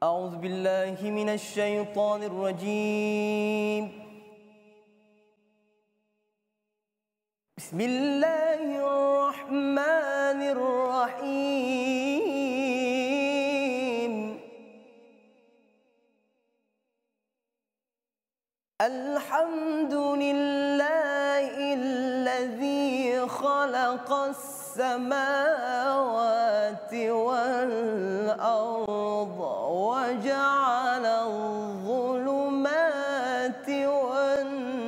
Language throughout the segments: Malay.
أعوذ بالله من الشيطان الرجيم. بسم الله الرحمن الرحيم. الحمد لله الذي خلق السماوات والأرض وجعل الظلمات والنور،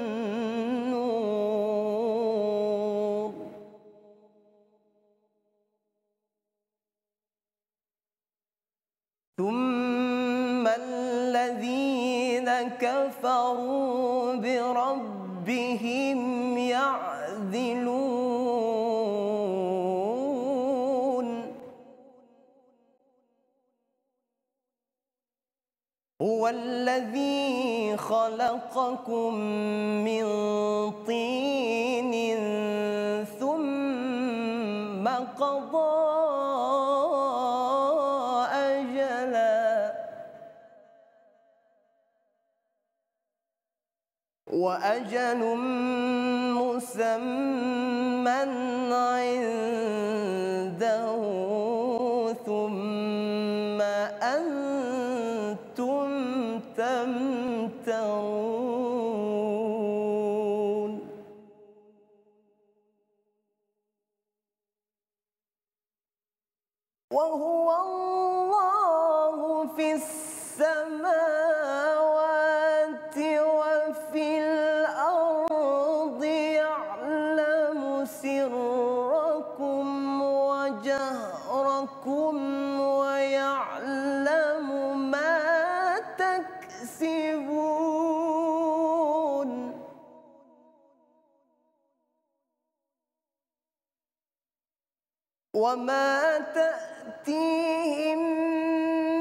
ثم الذين كفروا بربهم يعدلون. هو الذي خلقكم من طين ثم قضى أجلا، وأجل مسمى عنده، ثم أنتم تمترون. وهو الله في السماوات وفي الأرض، يعلم سركم وجهركم ويعلم ما تكسبون. وما تأتيهم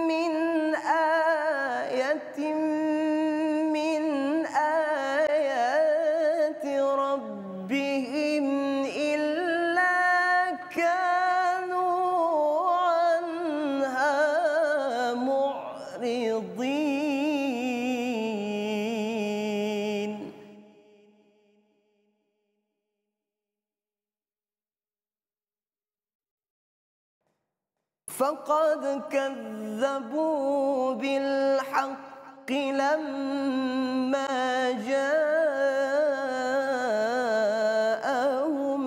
من آية من آيات ربهم إلا كانوا عنها معرضين. فقد كذبوا بالحق لما جاءهم،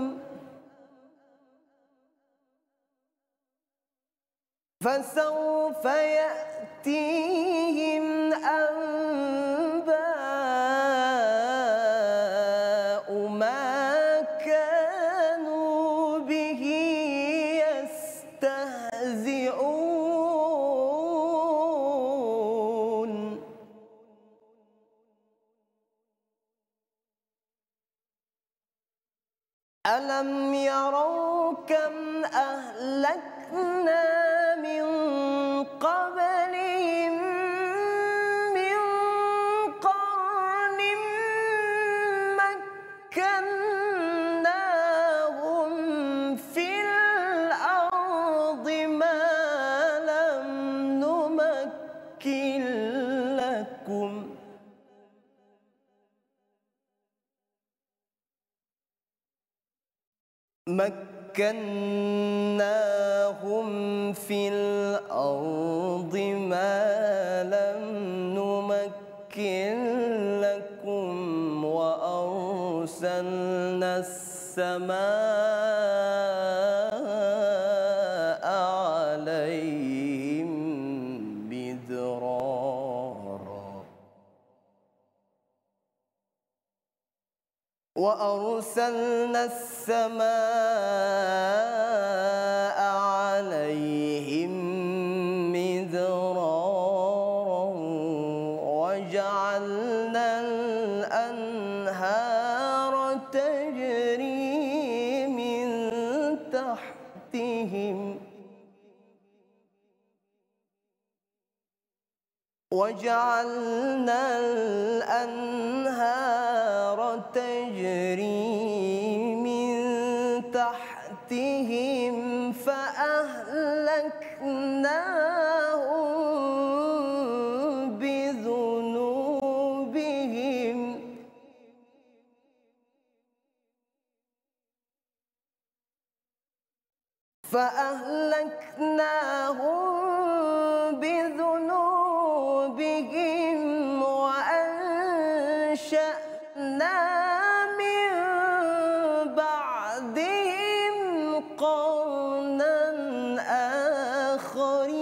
فسوف يأتيهم أنباء ما كانوا به يستهزئون. ألم يروا كم أهلكنا من قبلهم من قرن مكناهم في الأرض ما لم نمكن لكم، مكناهم في الأرض ما لم نمكن لكم، وأرسلنا السماء عليهم مدرارا، وأرسلنا السماء عليهم مدرارا، وجعلنا الأنهار تجري من تحتهم، وجعلنا الأنهار تجري من تحتهم فأهلكناهم فأهلكناهم بذنوبهم وأنشأنا من بعدهم قرنا آخرين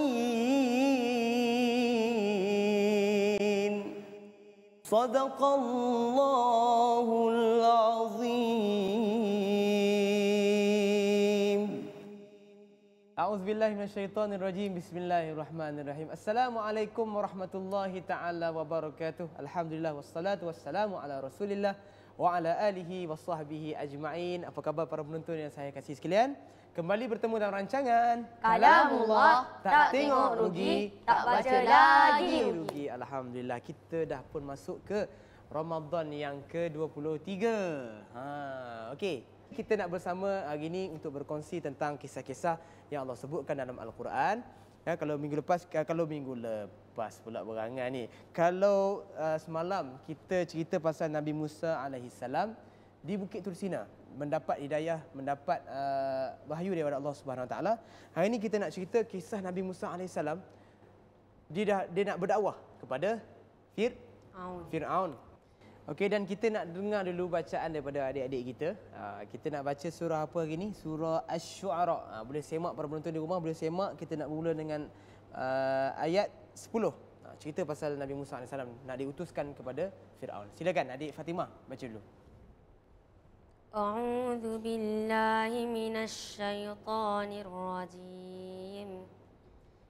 صدق الله العظيم. A'udzubillahi minasyaitonirrajim. Bismillahirrahmanirrahim. Assalamualaikum warahmatullahi taala wabarakatuh. Alhamdulillah wassalatu wassalamu ala Rasulillah wa ala alihi wasahbihi ajma'in. Apa khabar para penonton yang saya kasih sekalian? Kembali bertemu dalam rancangan Kalamullah, tak tengok rugi, tak baca lagi rugi. Alhamdulillah, kita dah pun masuk ke Ramadan yang ke-23. Okey. Kita nak bersama hari ini untuk berkongsi tentang kisah-kisah yang Allah sebutkan dalam Al-Quran. Ya, kalau minggu lepas pula berangan ni. Kalau semalam kita cerita pasal Nabi Musa alaihissalam di Bukit Tursina, mendapat hidayah, mendapat wahyu daripada Allah Subhanahu Wa Taala. Hari ini kita nak cerita kisah Nabi Musa alaihissalam. Dia nak berdakwah kepada Fir'aun. Okey, dan kita nak dengar dulu bacaan daripada adik-adik kita. Kita nak baca surah apa hari ni? Surah Asy-Syu'ara. Boleh semak para penonton di rumah, boleh semak. Kita nak mula dengan ayat 10. Cerita pasal Nabi Musa AS nak diutuskan kepada Fir'aun. Silakan adik Fatimah baca dulu. A'udzu billahi minasyaitonir rajim.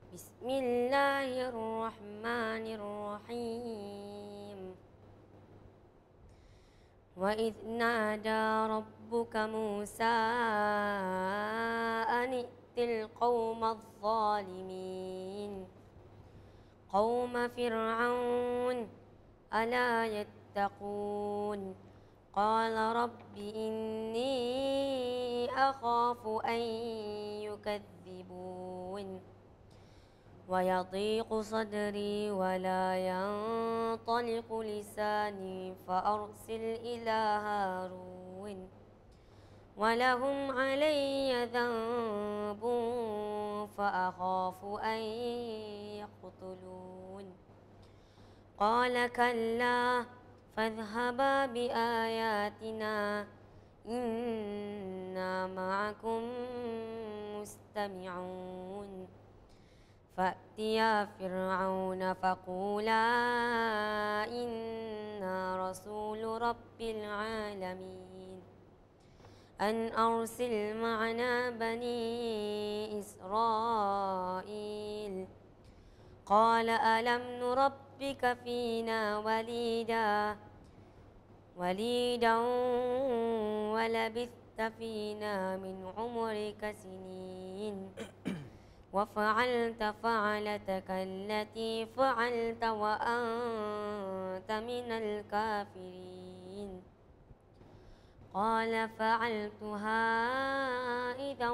Bismillahirrahmanirrahim. وإذ نادى ربك موسى أن ائت القوم الظالمين قوم فرعون ألا يتقون قال رب إني أخاف أن يكذبون ويضيق صدري ولا ينطلق لساني فأرسل إلى هارون ولهم علي ذنب فأخاف أن يقتلون قال كلا فاذهبا بآياتنا إنا معكم مستمعون فأتيا فرعون فقولا إنا رسول رب العالمين أن أرسل معنا بني إسرائيل قال ألم نربك فينا وليدا ولبثت فينا من عمرك سنين وفعلت فعلتك التي فعلت وأنت من الكافرين قال فعلتها إذا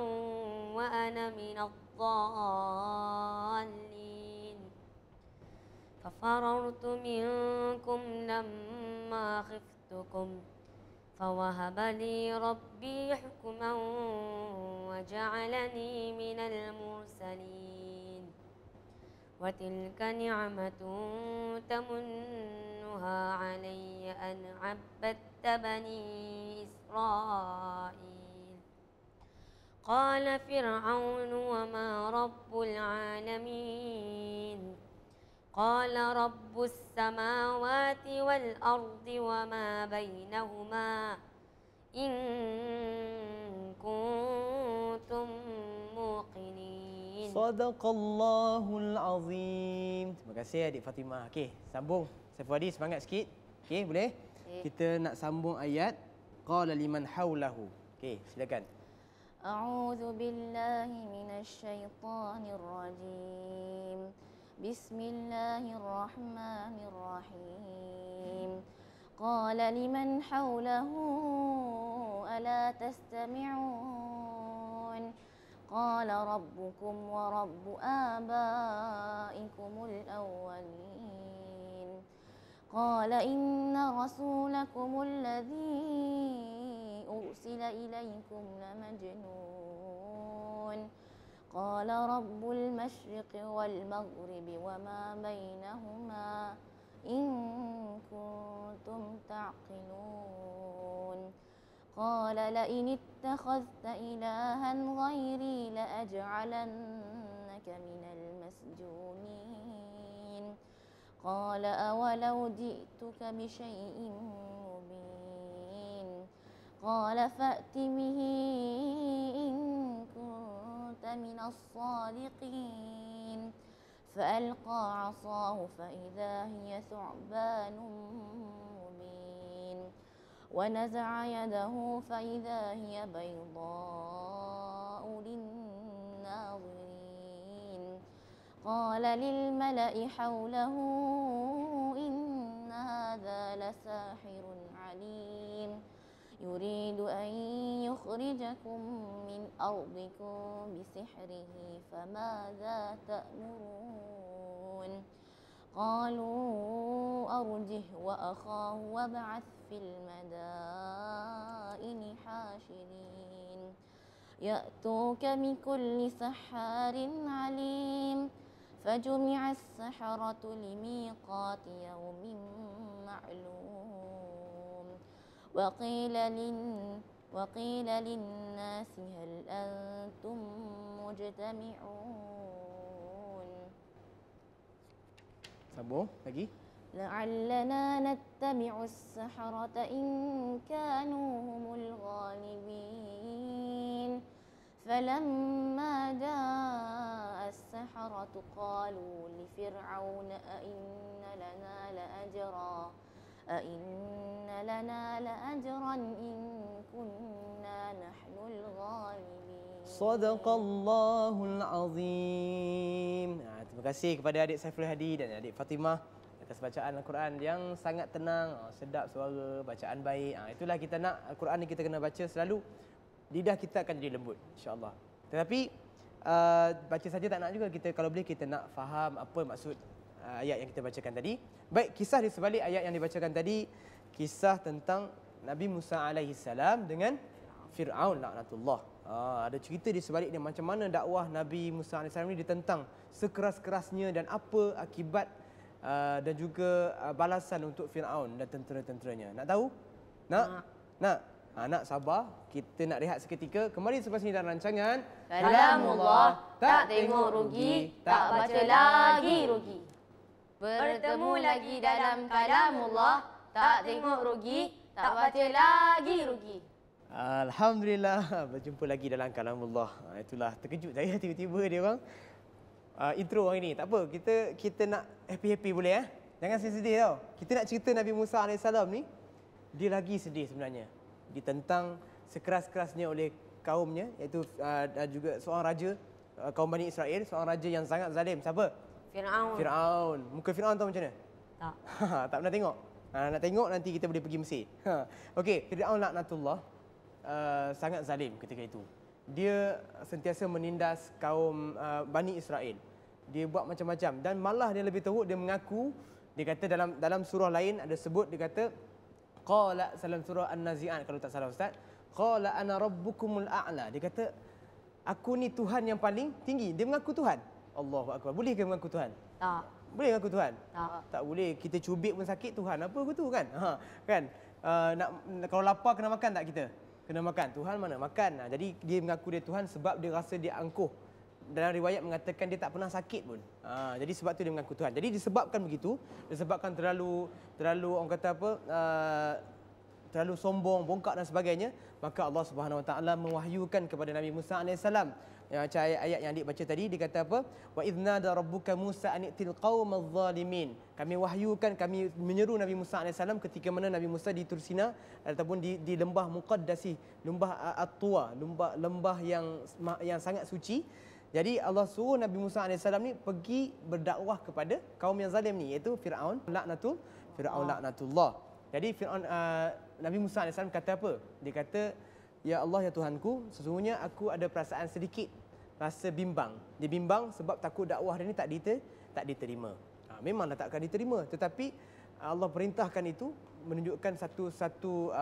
وأنا من الضالين ففررت منكم لما خفتكم فوهب لي ربي حكما وجعلني من المرسلين وتلك نعمة تمنها علي أن عبدت بني إسرائيل قال فرعون وما رب العالمين قال رب السماوات والأرض وما بينهما إن كنتم موقنين. Sadaqallahul azim. Terima kasih adik Fatimah. Okey, sambung. Saiful semangat sikit. Okey, boleh? Kita nak sambung ayat qala liman haulahu. Okey, silakan. A'udzu billahi minasyaitonir rajim. Bismillahirrahmanirrahim. Qala liman hawlahu ala tastami'un. Qala rabbukum wa rabbu abaikumul awwalin. Qala inna rasulakumul ladzi ursila ilaykum lamajnun. قال رب المشرق والمغرب وما بينهما إن كنتم تعقلون قال لئن اتخذت إلها غيري لأجعلنك من المسجونين قال أولو جئتك بشيء مبين قال فأت به إن كنت من الصادقين فألقى عصاه فإذا هي ثعبان مبين ونزع يده فإذا هي بيضاء للناظرين قال للملأ حوله إن هذا لساحر عليم يريد أن يخرجكم من أرضكم بسحره فماذا تأمرون قالوا أرجه وأخاه وابعث في المدائن حاشرين يأتوك بكل سحار عليم فجمع السحرة لميقات يوم معلوم وقيل للناس هل أنتم مجتمعون Sambung lagi. لعلنا نتبع السحرة إن كانوا هم الغالبين فلما جاء السحرة قالوا لفرعون أئن لنا لأجرا إن كنا نحن الغالبين Sadaqallahul Azim. Terima kasih kepada adik Saiful Hadi dan adik Fatimah atas bacaan Al-Quran yang sangat tenang, sedap suara, bacaan baik. Itulah kita nak, Al-Quran ni kita kena baca selalu, lidah kita akan jadi lembut, insya-Allah. Tetapi baca saja tak nak juga, kita kalau boleh kita nak faham apa maksud ayat yang kita bacakan tadi. Baik, kisah di sebalik ayat yang dibacakan tadi, kisah tentang Nabi Musa alaihi salam dengan Fir'aun laknatullah. Ada cerita di sebalik dia macam mana dakwah Nabi Musa alaihi salam ni ditentang sekeras-kerasnya dan apa akibat dan juga balasan untuk Fir'aun dan tentera-tenteranya. Nak tahu? Nak? Nak sabar. Kita nak rehat seketika. Kembali selepas ini dalam rancangan Kalamullah, tak tengok rugi, tak baca lagi rugi. Bertemu lagi dalam Kalamullah, tak tengok rugi, tak baca lagi rugi. Alhamdulillah, berjumpa lagi dalam Kalamullah. Itulah, terkejut saya tiba-tiba dia orang intro hari ni. Tak apa, kita nak happy-happy boleh Jangan sedih tau. Kita nak cerita Nabi Musa AS ni, dia lagi sedih sebenarnya. Ditentang sekeras-kerasnya oleh kaumnya, iaitu juga seorang raja kaum Bani Israel, seorang raja yang sangat zalim. Siapa? Fir'aun. Muka Fir'aun tahu macam mana? Tak. Tak pernah tengok? Nak tengok nanti kita boleh pergi Mesir. Okey, Fir'aun laknatullah sangat zalim ketika itu. Dia sentiasa menindas kaum Bani Israel. Dia buat macam-macam dan malah dia lebih teruk, dia mengaku, dia kata dalam surah lain ada sebut, dia kata qala dalam surah An-Nazi'at kalau tak salah ustaz, qala ana rabbukumul a'la. Dia kata aku ni Tuhan yang paling tinggi. Dia mengaku Tuhan. Allahu akbar. Boleh ke mengaku Tuhan? Tak. Boleh mengaku Tuhan? Tak. Tak boleh. Kita cubit pun sakit, Tuhan apa betul kan? Kan? Kalau lapar kena makan tak kita? Kena makan. Tuhan mana? Makan. Jadi dia mengaku dia Tuhan sebab dia rasa dia angkuh. Dalam riwayat mengatakan dia tak pernah sakit pun. Jadi sebab tu dia mengaku Tuhan. Jadi disebabkan begitu, disebabkan terlalu orang kata apa, terlalu sombong, bongkak dan sebagainya, maka Allah Subhanahu Wa Taala mewahyukan kepada Nabi Musa AS. Macam ayat yang adik baca tadi, dia kata apa? Wa idznada rabbuka Musa anitil qaumaz zalimin. Kami wahyukan, kami menyeru Nabi Musa AS ketika mana Nabi Musa di Tursina ataupun di lembah Muqaddasi, lembah At-Tuwa, lembah yang sangat suci. Jadi Allah suruh Nabi Musa AS ni pergi berdakwah kepada kaum yang zalim ni, iaitu Fir'aun laknatullah. Jadi Fir'aun, Nabi Musa AS kata apa? Dia kata, ya Allah, ya Tuhanku, sesungguhnya aku ada perasaan sedikit rasa bimbang. Dia bimbang sebab takut dakwah dia ni tak diterima. Memanglah tak akan diterima, tetapi Allah perintahkan itu menunjukkan satu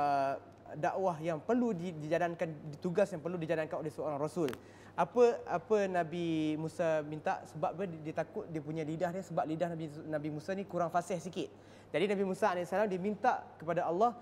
dakwah yang perlu dijalankan, tugas yang perlu dijalankan oleh seorang rasul. Apa Nabi Musa minta? Sebab dia takut dia punya lidah dia, sebab lidah Nabi Musa ni kurang fasih sikit. Jadi Nabi Musa AS dia minta kepada Allah,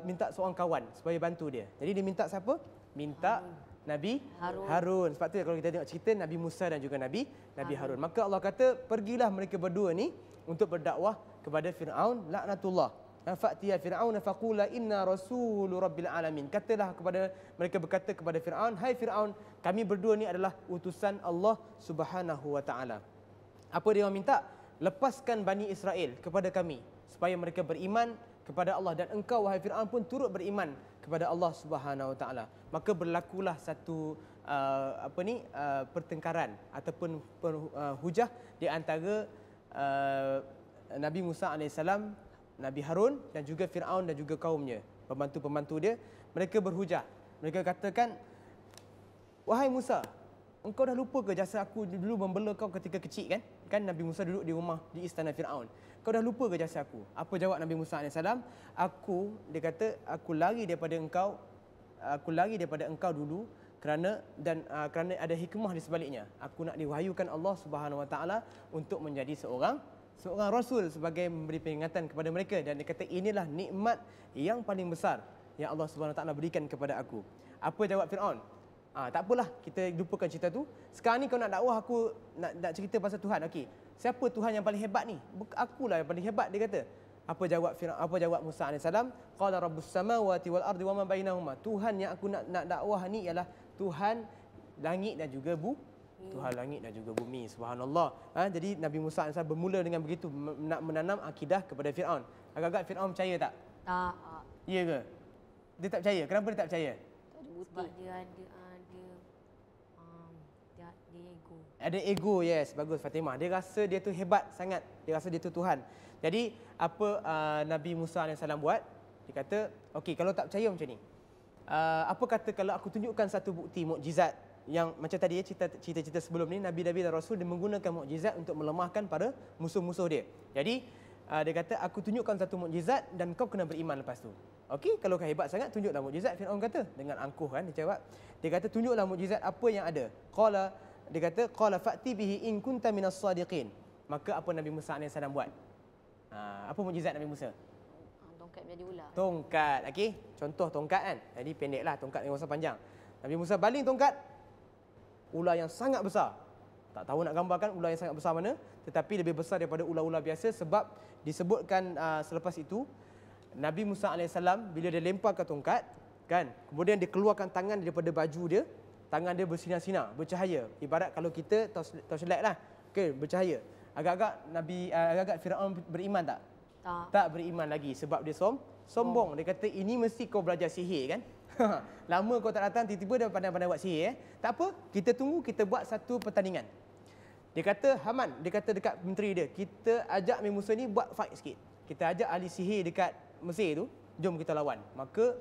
minta seorang kawan supaya bantu dia. Jadi dia minta siapa? Minta Nabi Harun. Sebab tu kalau kita tengok cerita Nabi Musa dan juga Nabi Harun. Maka Allah kata, pergilah mereka berdua ni untuk berdakwah kepada Fir'aun laknatullah. Fa'tiya Fir'aun faqula inna rasulu rabbil alamin. Katalah kepada mereka, berkata kepada Fir'aun, hai Fir'aun, kami berdua ni adalah utusan Allah Subhanahu wa taala. Apa dia orang minta? Lepaskan Bani Israel kepada kami supaya mereka beriman kepada Allah, dan engkau wahai Fir'aun pun turut beriman kepada Allah Subhanahu wa taala. Maka berlakulah satu pertengkaran ataupun hujah di antara Nabi Musa alaihissalam, Nabi Harun dan juga Fir'aun dan juga kaumnya, pembantu-pembantu dia. Mereka berhujah. Mereka katakan, wahai Musa, engkau dah lupa ke jasa aku dulu membela kau ketika kecil kan? Kan Nabi Musa duduk di rumah di istana Fir'aun. Kau dah lupa ke jasa aku? Apa jawab Nabi Musa AS? Dia kata, aku lari daripada engkau dulu kerana ada hikmah di sebaliknya. Aku nak diwahyukan Allah Subhanahu wa taala untuk menjadi seorang rasul sebagai memberi peringatan kepada mereka, dan dia kata inilah nikmat yang paling besar yang Allah Subhanahu wa taala berikan kepada aku. Apa jawab Firaun? Tak apalah, kita lupakan cerita tu. Sekarang ni kau nak dakwah aku, nak cerita pasal Tuhan. Okey. Siapa Tuhan yang paling hebat ni? Akulah yang paling hebat, dia kata. Apa jawab Musa AS? Qala rabbus samawati wal ardi wama bainahuma. Tuhan yang aku nak dakwah ni ialah Tuhan langit dan juga Tuhan langit dan juga bumi. Subhanallah. Jadi Nabi Musa AS bermula dengan begitu, nak menanam akidah kepada Firaun. Agak-agak Firaun percaya tak? Tak. Ya ke? Dia tak percaya. Kenapa dia tak percaya? Sebab dia ada ego. Ada ego, yes. Bagus Fatimah. Dia rasa dia tu hebat sangat. Dia rasa dia tu Tuhan. Jadi apa Nabi Musa AS buat? Dia kata, okey, kalau tak percaya macam ni, apa kata kalau aku tunjukkan satu bukti mukjizat yang macam tadi cerita-cerita sebelum ni, Nabi-Nabi dan Rasul dia menggunakan mukjizat untuk melemahkan para musuh-musuh dia. Jadi dia kata, aku tunjukkan satu mukjizat dan kau kena beriman lepas tu. Okey, kalau kau hebat sangat, tunjuklah mukjizat. Firaun kata dengan angkuh kan, dia jawab. Dia kata, tunjuklah mukjizat apa yang ada. Dia kata, qala fa'ti bihi in kunta minas sadiqin. Maka apa Nabi Musa AS buat? Apa mukjizat Nabi Musa? Tongkat menjadi ular. Tongkat, okey. Contoh tongkat kan. Jadi pendeklah tongkat yang masa panjang. Nabi Musa baling tongkat, ular yang sangat besar. Tak tahu nak gambarkan ular yang sangat besar mana, tetapi lebih besar daripada ular-ular biasa, sebab disebutkan selepas itu Nabi Musa AS bila dia lemparkan tongkat kan, kemudian dia keluarkan tangan daripada baju dia, tangan dia bersinar-sinar, bercahaya. Ibarat kalau kita torchlight lah. Okey, bercahaya. Agak-agak Firaun beriman tak? Tak beriman lagi sebab dia sombong. Dia kata ini mesti kau belajar sihir kan? Lama kau tak datang, tiba-tiba dah pandai-pandai buat sihir. Tak apa, kita tunggu, kita buat satu pertandingan. Dia kata, Haman, dia kata dekat menteri dia, kita ajak Nabi Musa ni buat fight sikit. Kita ajak ahli sihir dekat Mesir tu, jom kita lawan. Maka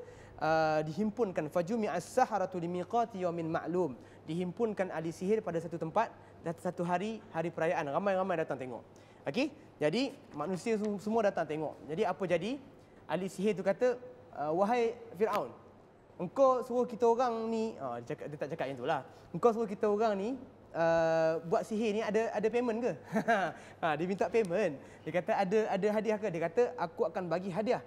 dihimpunkan fajumi'as saharatu limiqati yaumin ma'lum. Dihimpunkan ahli sihir pada satu tempat, satu hari perayaan. Ramai-ramai datang tengok. Okey? Jadi manusia semua datang tengok. Jadi apa jadi? Ahli sihir tu kata, wahai Firaun, engkau suruh kita orang ni, dia tak cakap yang itulah. Engkau suruh kita orang ni buat sihir ni ada payment ke? Dia minta payment. Dia kata ada hadiah ke? Dia kata aku akan bagi hadiah.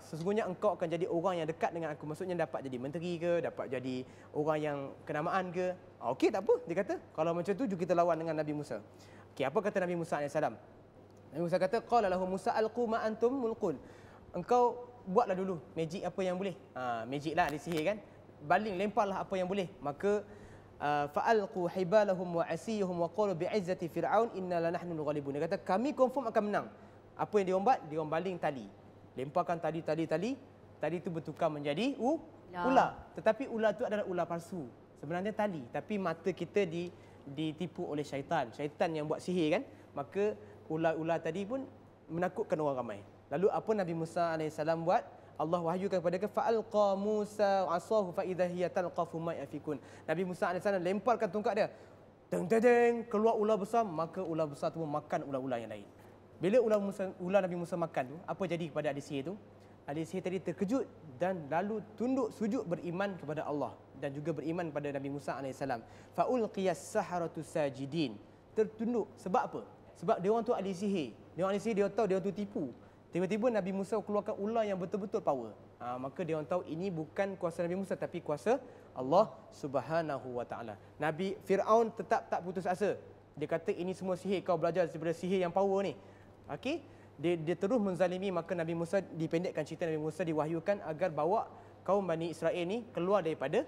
Sesungguhnya engkau akan jadi orang yang dekat dengan aku. Maksudnya dapat jadi menteri ke, dapat jadi orang yang kenamaan ke. Okey, tak apa. Dia kata kalau macam tu jom kita lawan dengan Nabi Musa. Okey, apa kata Nabi Musa AS? Nabi Musa kata, qala lahu Musa alqu ma antum mulqun. Engkau buatlah dulu magic apa yang boleh. Magic lah, ada sihir kan. Baling, lemparlah apa yang boleh. Maka fa'alqu hibalahum wa asiyahum wa qalu bi'izzati fir'aun inna lanahnu ghalibun. Dia kata kami confirm akan menang. Apa yang dia orang buat? Dia orang baling tali. Lemparkan tali. Tali itu bertukar menjadi ular. Tetapi ular itu adalah ular palsu. Sebenarnya tali, tapi mata kita ditipu oleh syaitan. Syaitan yang buat sihir kan. Maka ular-ular tadi pun menakutkan orang ramai. Lalu apa Nabi Musa AS buat? Allah wahyukan kepada dia, fa'alqa Musa 'asahu fa idza hiya talqafu ma yafikun. Nabi Musa AS lemparkan tongkat dia. Teng, keluar ular besar, maka ular besar tu makan ular-ular yang lain. Bila ular Nabi Musa makan tu, apa jadi kepada ahli sihir tu? ahli sihir tadi terkejut dan lalu tunduk sujud beriman kepada Allah dan juga beriman pada Nabi Musa AS. Faulqiyas saharatu sajidin. Tertunduk. Sebab apa? Sebab dia orang tu ahli sihir. Dia orang ahli sihir, dia tahu dia orang tu tipu. Tiba-tiba Nabi Musa keluarkan ular yang betul-betul power. Maka dia orang tahu ini bukan kuasa Nabi Musa tapi kuasa Allah Subhanahu Wa Taala. Nabi Firaun tetap tak putus asa. Dia kata ini semua sihir, kau belajar daripada sihir yang power ni. Okey? Dia terus menzalimi, maka Nabi Musa dipendekkan cerita Nabi Musa diwahyukan agar bawa kaum Bani Israel ni keluar daripada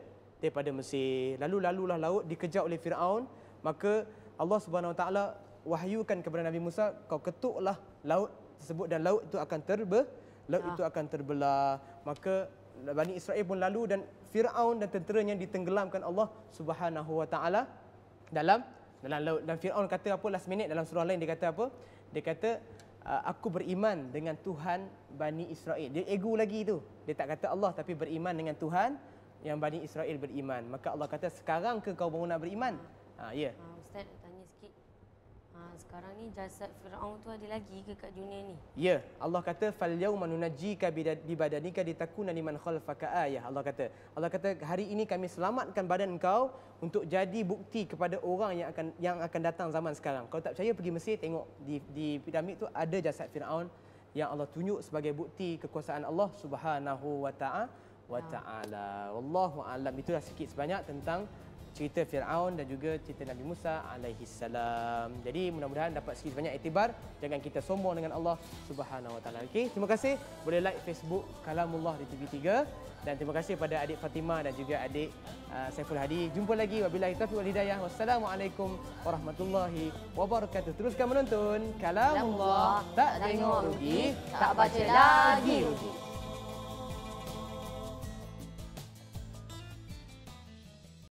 Mesir. Lalulah laut dikejar oleh Firaun, maka Allah Subhanahu Wa Taala wahyukan kepada Nabi Musa, kau ketuklah laut tersebut dan laut itu akan terbelah. Maka Bani Israel pun lalu dan Firaun dan tenteranya ditenggelamkan Allah Subhanahu Wa Taala dalam laut. Dan Firaun kata apa last minute dalam surah lain, dia kata apa? Dia kata aku beriman dengan Tuhan Bani Israel. Dia ego lagi tu. Dia tak kata Allah tapi beriman dengan Tuhan yang Bani Israel beriman. Maka Allah kata, sekarang ke kau baru nak beriman? Ya. Ustaz nak tanya sikit. Sekarang ni jasad Firaun tu ada lagi ke kat dunia ni? Ya, Allah kata fal yauma nunajjika bi badanika litakuna liman khalfaka ayah. Allah kata hari ini kami selamatkan badan kau untuk jadi bukti kepada orang yang akan datang zaman sekarang. Kalau tak percaya pergi Mesir, tengok di piramid tu ada jasad Firaun yang Allah tunjuk sebagai bukti kekuasaan Allah Subhanahu Wa Taala. Wallahu a'lam. Itulah sikit sebanyak tentang cerita Firaun dan juga cerita Nabi Musa alaihi salam. Jadi mudah-mudahan dapat sikit banyak iktibar, jangan kita sombong dengan Allah Subhanahu Wa Taala. Okey, terima kasih. Boleh like Facebook Kalamullah di TV3 dan terima kasih pada adik Fatimah dan juga adik Saiful Hadi. Jumpa lagi, wabillahi taufiq wal hidayah. Wassalamualaikum warahmatullahi wabarakatuh. Teruskan menonton Kalamullah, tak tengok rugi, tak baca lagi rugi.